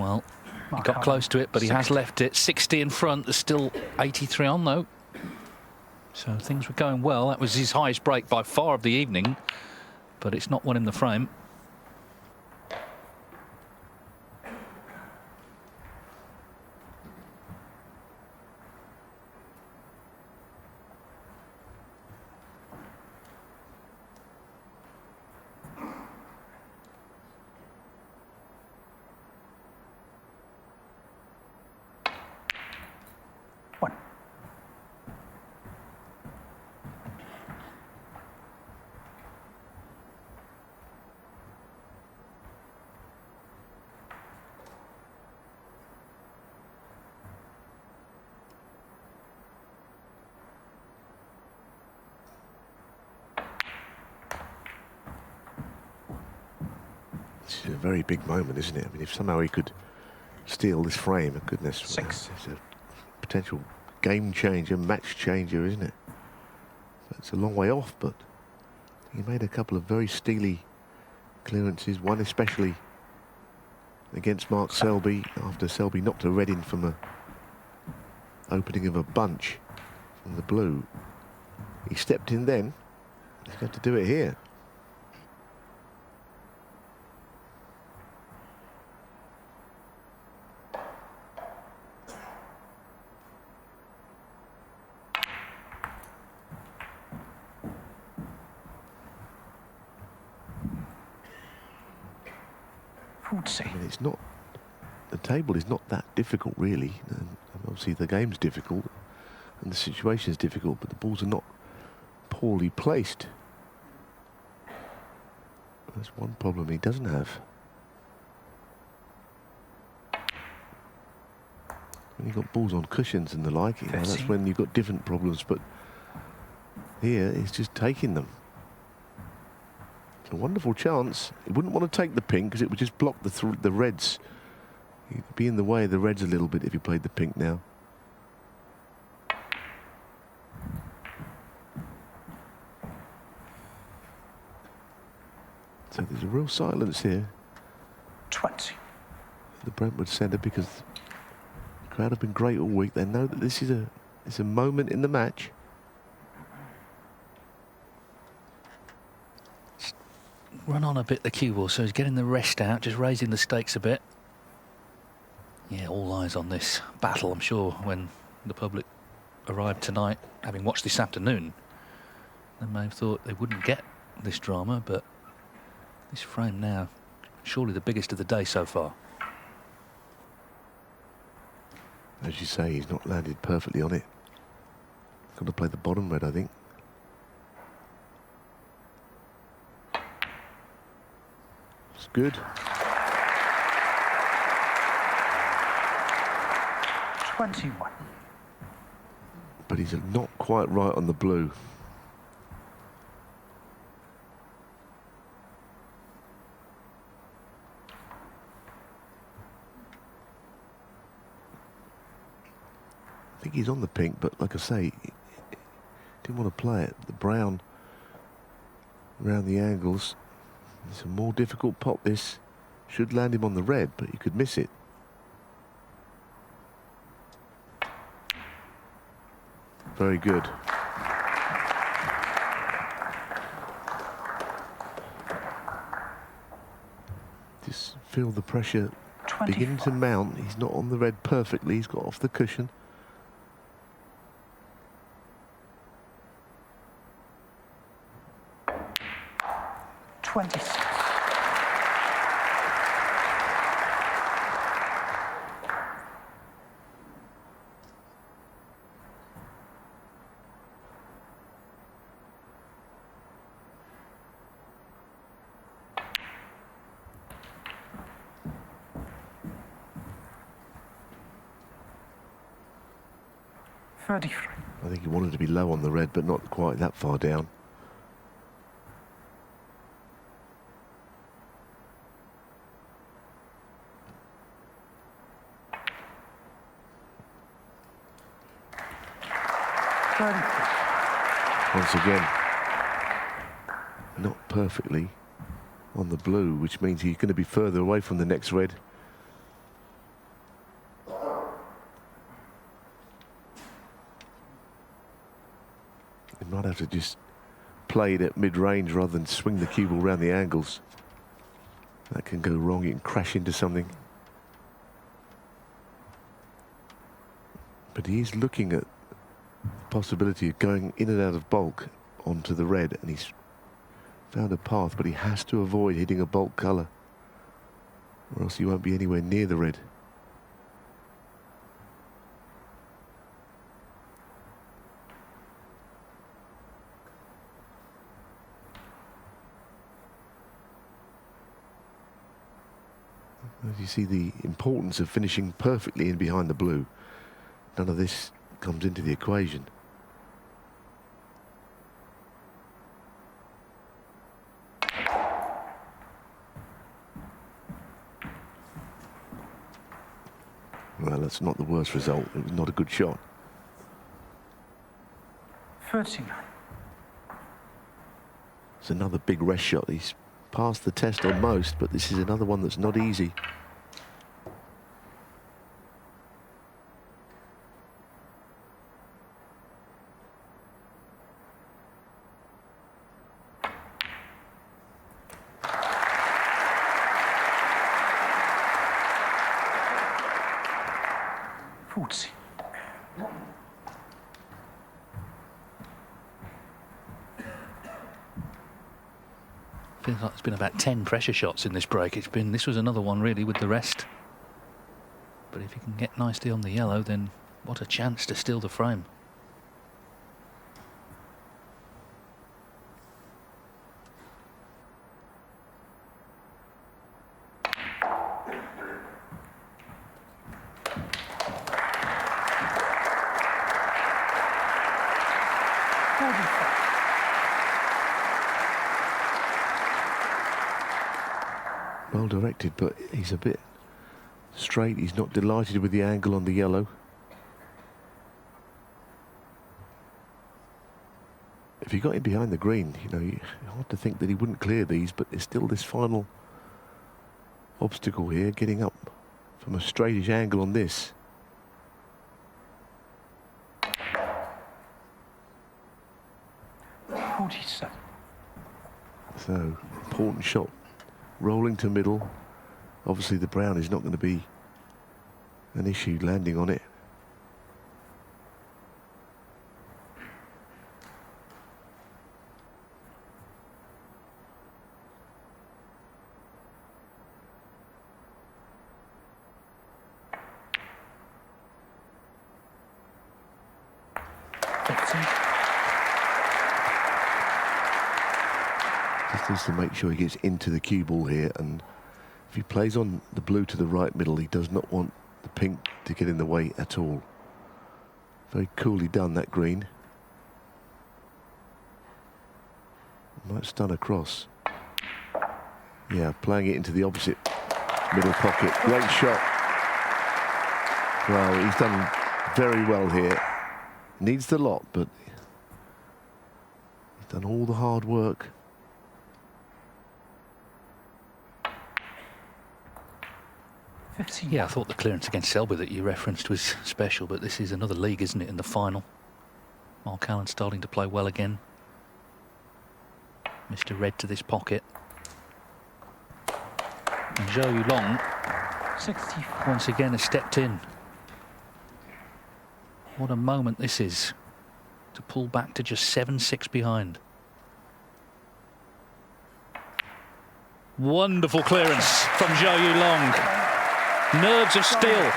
Well, he got close to it, but he has left it 60 in front. There's still 83 on, though. So things were going well. That was his highest break by far of the evening, but it's not one in the frame. It's a very big moment, isn't it? I mean, if somehow he could steal this frame, goodness, it's a potential game changer, match changer, isn't it? It's a long way off, but he made a couple of very steely clearances, one especially against Mark Selby, after Selby knocked a red in from a opening of a bunch from the blue. He stepped in then. He's got to do it here. I mean, it's not, the table is not that difficult really, and obviously the game's difficult and the situation is difficult, but the balls are not poorly placed. That's one problem he doesn't have. When you've got balls on cushions and the like, you know, that's when you've got different problems, but here he's just taking them. A wonderful chance. He wouldn't want to take the pink because it would just block the reds. He'd be in the way of the reds a little bit if he played the pink now. So there's a real silence here. 20. The Brentwood Centre, because the crowd have been great all week. They know that this is a moment in the match. Run on a bit, the cue ball, so he's getting the rest out, just raising the stakes a bit. Yeah, all eyes on this battle, I'm sure, when the public arrived tonight, having watched this afternoon. They may have thought they wouldn't get this drama, but this frame now, surely the biggest of the day so far. As you say, he's not landed perfectly on it. Got to play the bottom red, I think. It's good. 21. But he's not quite right on the blue. I think he's on the pink, but like I say, he didn't want to play it. The brown around the angles. It's a more difficult pot, this. Should land him on the red, but you could miss it. Very good. Just feel the pressure beginning to mount. He's not on the red perfectly. He's got off the cushion. I think he wanted to be low on the red, but not quite that far down. Once again, not perfectly on the blue, which means he's going to be further away from the next red. He might have to just play it at mid-range rather than swing the cue ball around the angles. That can go wrong. You can crash into something. But he is looking at the possibility of going in and out of bulk onto the red, and he's found a path, but he has to avoid hitting a bulk colour, or else he won't be anywhere near the red. As you see the importance of finishing perfectly in behind the blue, none of this comes into the equation. Well, that's not the worst result. It was not a good shot. 39. It's another big rest shot. He's passed the test on most, but this is another one that's not easy. Feels like there's been about 10 pressure shots in this break. This was another one really with the rest. But if you can get nicely on the yellow, then what a chance to steal the frame. Well directed, but he's a bit straight. He's not delighted with the angle on the yellow. If he got in behind the green, you know, hard to think that he wouldn't clear these, but there's still this final obstacle here, getting up from a straightish angle on this. So, important shot. Rolling to middle. Obviously the brown is not going to be an issue landing on it. Just needs to make sure he gets into the cue ball here, and if he plays on the blue to the right middle, he does not want the pink to get in the way at all. Very coolly done, that green. Might stun across. Yeah, playing it into the opposite middle pocket. Great shot. Well, he's done very well here. Needs the lot, but he's done all the hard work. Yeah, I thought the clearance against Selby that you referenced was special, but this is another league, isn't it, in the final? Mark Allen starting to play well again. Mr. Red to this pocket. And Zhou Yuelong once again has stepped in. What a moment this is to pull back to just 7-6 behind. Wonderful clearance from Zhou Yuelong. Nerves of steel.